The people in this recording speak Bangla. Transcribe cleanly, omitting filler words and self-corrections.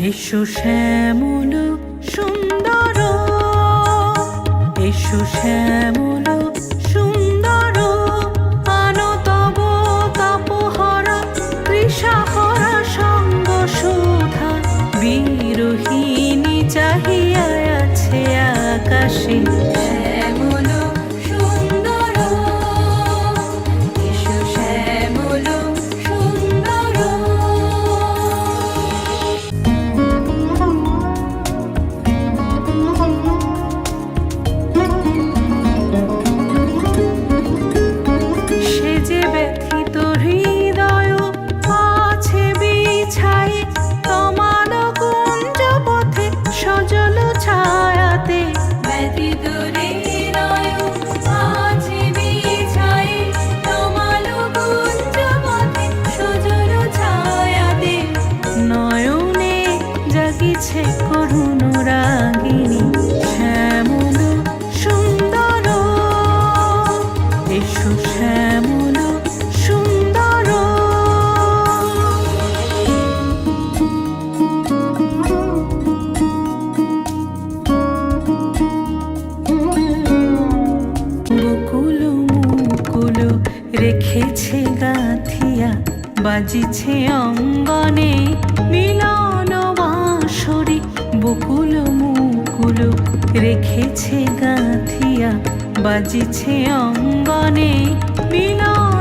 এসো শ্যামল সুন্দর, এসো শ্যামল সুন্দর, আনো তব তাপহরা তৃষাহরা সঙ্গ সুধা। বিরোহিণী চাহিয়া আছে আকাশে, শ্যামল সুন্দর, এসো শ্যামল সুন্দর। সে যে ব্যথিত হৃদয় আছে বিছাই, তমাল কুঞ্জ পথে সজল ছায়াতে। ব্যথিত হৃদয় আছে বিছাই, তমাল কুঞ্জ পথে সজল ছায়াতে। নয়নে জাগিছে করুণ রাগিনী, শ্যামল সুন্দর, এসো শ্যামল সুন্দর। বকুল মুকুল রেখেছে গাঁথিয়া, বাজিছে অঙ্গনে মিলন বাঁশরি। বকুল মুকুল রেখেছে গাঁথিয়া, বাজিছে অঙ্গনে মিলন